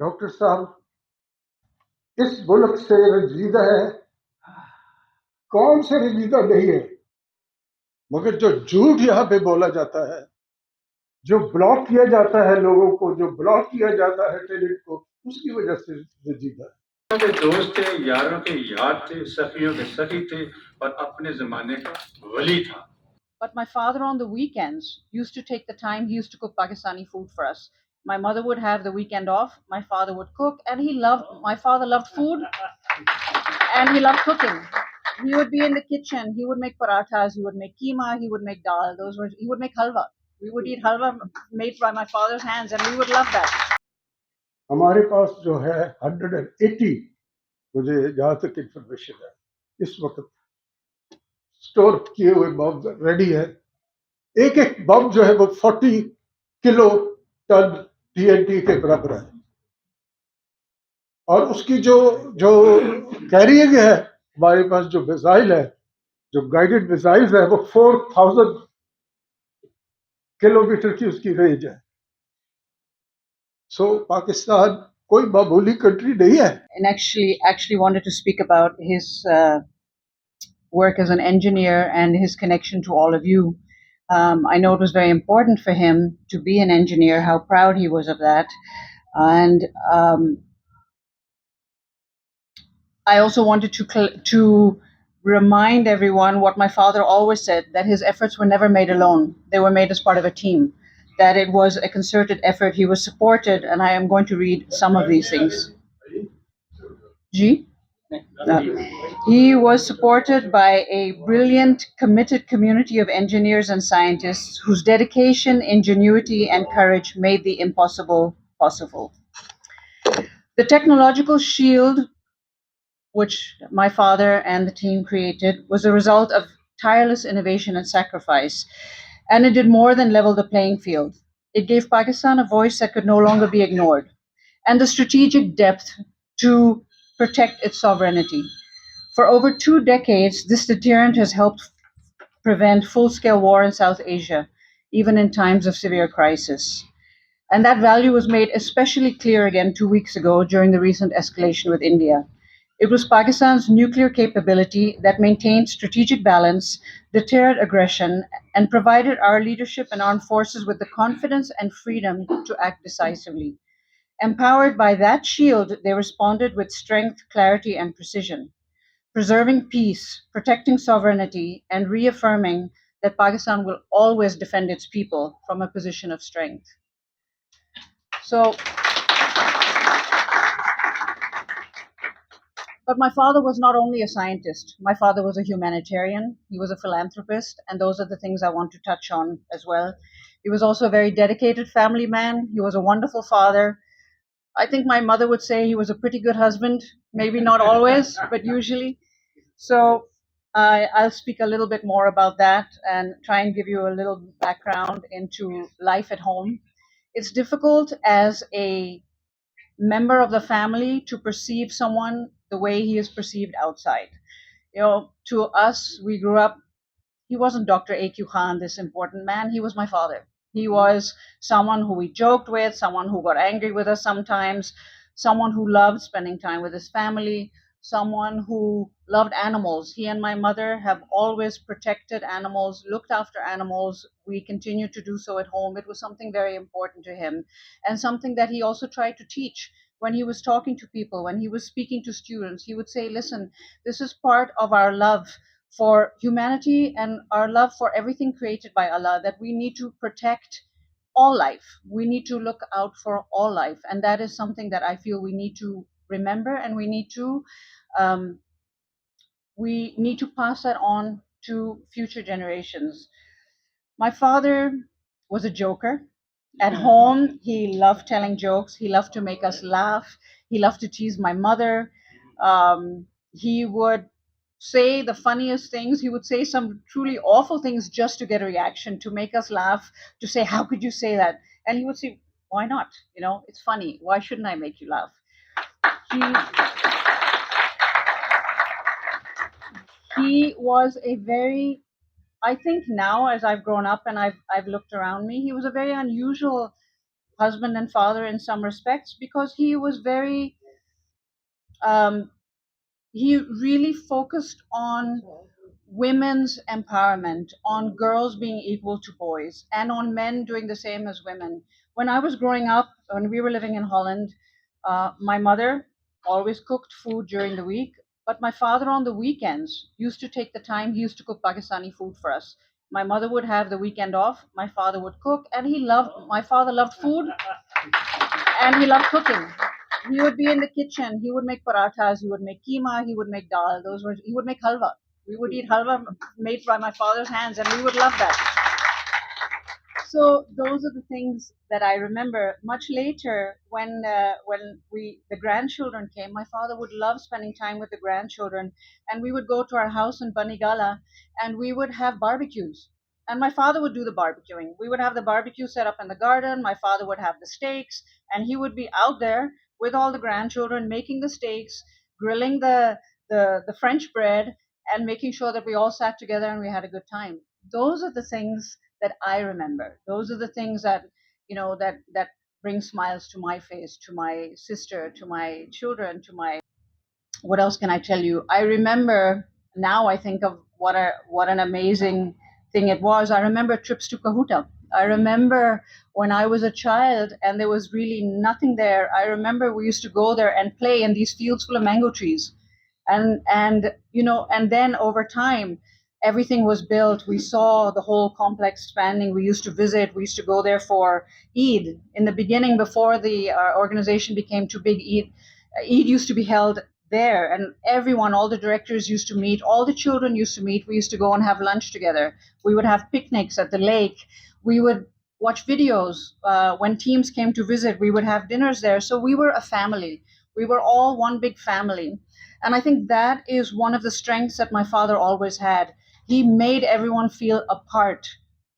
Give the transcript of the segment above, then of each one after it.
Doctor साहब इस मुल्क से रंजीदा है, कौन से रंजीदा नहीं है, मगर जो झूठ यहाँ पे बोला जाता है, जो ब्लॉक किया जाता है लोगों को, जो ब्लॉक किया जाता है टैलेंट को, उसकी वजह से रंजीदा है। के दोस्त थे, यारों के यार थे, सखियों के सखी थे और अपने जमाने का वली था. But my father on the weekends used to take the time, he used to cook Pakistani food for us. My mother would have the weekend off, my father would cook, and my father loved food and he loved cooking. He would be in the kitchen, he would make parathas, he would make keema, he would make dal, he would make halwa. We would eat halwa made by my father's hands and we would love that. हमारे पास जो है 180, मुझे जहाँ तक information है, इस वक्त store किए हुए बम रेडी है. एक एक बम जो है वो 40 किलो टन TNT के बराबर है. और उसकी जो जो कैरिंग है, हमारे पास जो मिसाइल है, जो गाइडेड मिसाइल्स है, वो 4000 किलोमीटर की उसकी रेंज है. सो पाकिस्तान कोई मामूली कंट्री नहीं है. And actually wanted to speak about his work as an engineer and his connection to all of you. I know it was very important for him to be an engineer, how proud he was of that. And I also wanted to remind everyone what my father always said, that his efforts were never made alone. They were made as part of a team, that it was a concerted effort. He was supported, and I am going to read some of these things. G? He was supported by a brilliant, committed community of engineers and scientists whose dedication, ingenuity, and courage made the impossible possible. The technological shield which my father and the team created was a result of tireless innovation and sacrifice, and it did more than level the playing field. It gave Pakistan a voice that could no longer be ignored, and the strategic depth to protect its sovereignty. For over 2 decades, this deterrent has helped prevent full-scale war in South Asia, even in times of severe crisis. And that value was made especially clear again 2 weeks ago during the recent escalation with India. It was Pakistan's nuclear capability that maintained strategic balance, deterred aggression, and provided our leadership and armed forces with the confidence and freedom to act decisively. Empowered by that shield, they responded with strength, clarity, and precision, preserving peace, protecting sovereignty, and reaffirming that Pakistan will always defend its people from a position of strength. So, but my father was not only a scientist. My father was a humanitarian. He was a philanthropist, and those are the things I want to touch on as well. He was also a very dedicated family man. He was a wonderful father. I think my mother would say he was a pretty good husband. Maybe not always, but usually. So I'll speak a little bit more about that and try and give you a little background into life at home. It's difficult as a member of the family to perceive someone the way he is perceived outside. You know, to us, we grew up, he wasn't Dr. A.Q. Khan, this important man. He was my father. He was someone who we joked with, someone who got angry with us sometimes, someone who loved spending time with his family, someone who loved animals. He and my mother have always protected animals, looked after animals. We continue to do so at home. It was something very important to him, and something that he also tried to teach. When he was talking to people, when he was speaking to students, he would say, listen, this is part of our love for humanity and our love for everything created by Allah, that we need to protect all life. We need to look out for all life. And that is something that I feel we need to remember, and we need to pass that on to future generations. My father was a joker. At home, he loved telling jokes. He loved to make us laugh. He loved to tease my mother. He would say the funniest things. He would say some truly awful things just to get a reaction, to make us laugh, to say, how could you say that? And he would say, why not? You know, it's funny. Why shouldn't I make you laugh? He was a very, I think now as I've grown up and I've looked around me, he was a very unusual husband and father in some respects, because he was very he really focused on women's empowerment, on girls being equal to boys, and on men doing the same as women. When I was growing up, when we were living in Holland, my mother always cooked food during the week, but my father on the weekends used to take the time. He used to cook Pakistani food for us. My mother would have the weekend off. My father would cook, and my father loved food, and he loved cooking. He would be in the kitchen. He would make parathas. He would make keema. He would make dal. He would make halwa. We would eat halwa made by my father's hands, and we would love that. So those are the things that I remember. Much later, when the grandchildren came, my father would love spending time with the grandchildren, and we would go to our house in Banigala, and we would have barbecues. And my father would do the barbecuing. We would have the barbecue set up in the garden. My father would have the steaks, and he would be out there with all the grandchildren making the steaks, grilling the French bread, and making sure that we all sat together and we had a good time. Those are the things that I remember. Those are the things that that bring smiles to my face, to my sister, to my children, to my. What else can I tell you? I remember now. I think of what an amazing thing it was. I remember trips to Kahuta. I remember when I was a child and there was really nothing there. I remember we used to go there and play in these fields full of mango trees, and then over time everything was built. We saw the whole complex expanding. We used to visit. We used to go there for Eid. In the beginning, before the organization became too big, Eid used to be held there, and everyone, all the directors used to meet, all the children used to meet. We used to go and have lunch together. We would have picnics at the lake. We would watch videos. When teams came to visit, we would have dinners there. So we were a family. We were all one big family. And I think that is one of the strengths that my father always had. He made everyone feel a part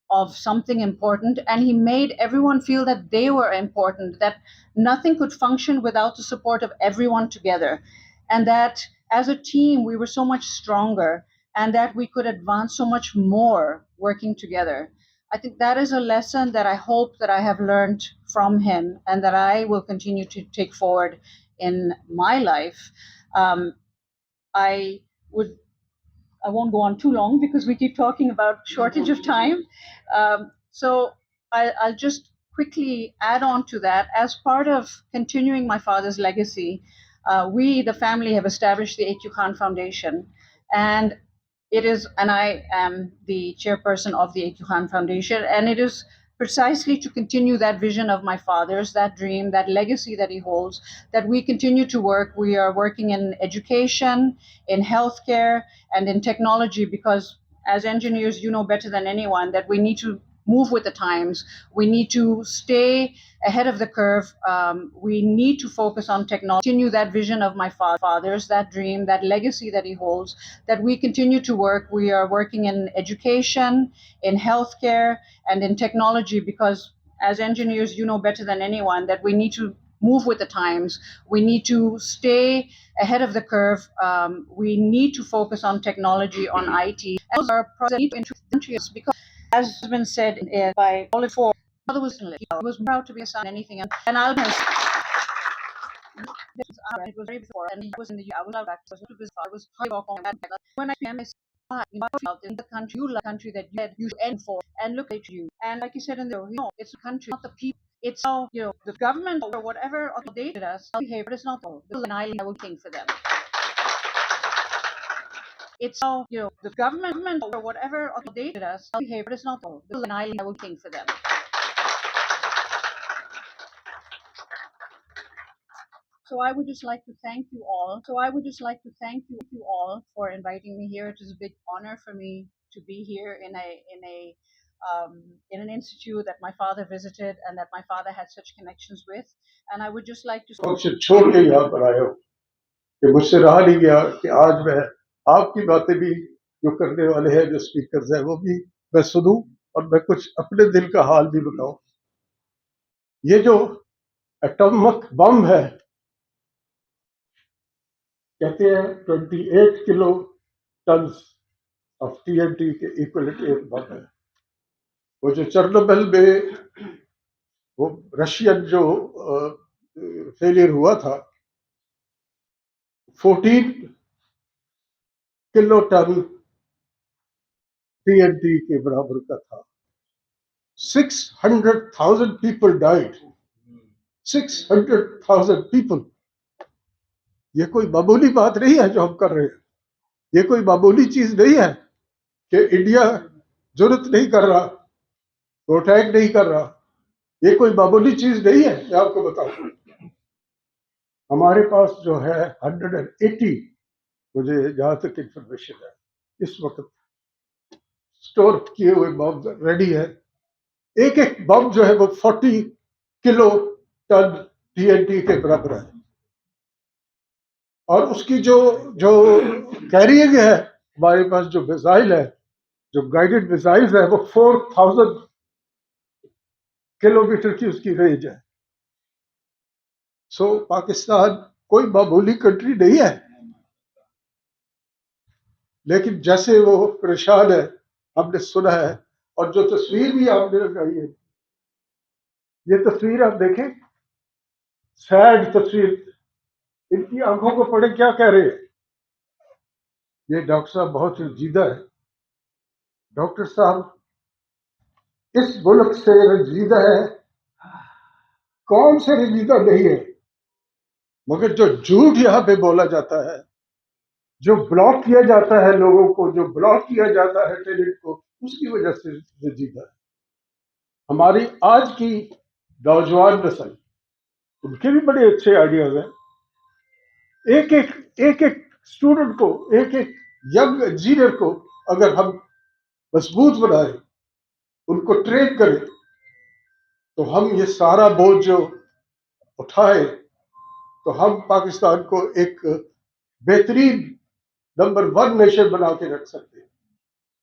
of something important, and he made everyone feel that they were important, that nothing could function without the support of everyone together, and that as a team we were so much stronger, and that we could advance so much more working together. I think that is a lesson that I hope that I have learned from him, and that I will continue to take forward in my life. Um, I would I won't go on too long because we keep talking about shortage of time. So I'll just quickly add on to that. As part of continuing my father's legacy, we, the family, have established the A.Q. Khan Foundation, and I am the chairperson of the A.Q. Khan Foundation, and it is precisely to continue that vision of my father's, that dream, that legacy that he holds, that we continue to work. We are working in education, in healthcare, and in technology, because as engineers, you know better than anyone that we need to move with the times. We need to stay ahead of the curve. We need to focus on technology, continue that vision of my father's, that dream, that legacy that he holds, that we continue to work. We are working in education, in healthcare, and in technology, because as engineers, you know better than anyone that we need to move with the times. We need to stay ahead of the curve. We need to focus on technology, on IT. And those are projects because, as has been said by all four, father was proud to be a son, anything, and I'll miss. It was very before, and he was in the. I was out back. I was when I came, I said, you felt in the country, you love the country that you had you end for, and look at you. And like you said in the, it's the country, not the people. It's how the government or whatever they did us behave, but it's not all. An island, I would think for them. It's how the government or whatever they did us behave, but it's not all. An island, I would think for them. So I would just like to thank you all. For inviting me here. It is a big honor for me to be here in an institute that my father visited and that my father had such connections with. And I would just like to. से छोड़ के यहाँ पर आए हो कि मुझसे रहा नहीं गया कि आज मैं आपकी बातें भी जो करने वाले हैं, जो स्पीकर्स हैं, वो भी मैं सुनूं और मैं कुछ अपने दिल का हाल भी बताऊं। ये जो एटॉमिक बम है, कहते हैं 28 किलो टन ऑफ टीएनटी के इक्वलेंट एक बम है। वो जो चेर्नोबिल में वो रशियन जो फेलियर हुआ था 14 किलो टन TNT के बराबर का था। 600,000 people died. 600,000 people. ये कोई मामूली बात नहीं है जो हम कर रहे हैं। ये कोई मामूली चीज नहीं है कि इंडिया जरूरत नहीं कर रहा, प्रोटेक्ट नहीं कर रहा। ये कोई मामूली चीज नहीं है। मैं आपको बताऊं, हमारे पास जो है 180, मुझे जहां तक इंफॉर्मेशन है इस वक्त स्टोर किए हुए बम रेडी है। एक एक बम जो है वो 40 किलो टन TNT के बराबर है। और उसकी जो जो कैरियरिंग है, हमारे पास जो मिसाइल है, जो गाइडेड मिसाइल है, वो 4000 किलोमीटर की उसकी रेंज है। सो पाकिस्तान कोई मामूली कंट्री नहीं है, लेकिन जैसे वो परेशान है हमने सुना है। और जो तस्वीर भी आपने लगाई है, ये तस्वीर आप देखें, सैड तस्वीर, इनकी आंखों को पढ़े क्या कह रहे हैं। ये डॉक्टर साहब बहुत रंजीदा है। डॉक्टर साहब इस मुल्क से रंजीदा है, कौन से रंजीदा नहीं है, मगर जो झूठ यहाँ पे बोला जाता है, जो ब्लॉक किया जाता है लोगों को, जो ब्लॉक किया जाता है टैलेंट को, उसकी वजह से रंजीदा है। हमारी आज की नौजवान नस्ल, उनके भी बड़े अच्छे आइडियाज हैं। एक एक स्टूडेंट को, एक एक यंग इंजीनियर को अगर हम मजबूत बनाए, उनको ट्रेन करें, तो हम ये सारा बोझ जो उठाए, तो हम पाकिस्तान को एक बेहतरीन नंबर 1 नेशन बना के रख सकते हैं।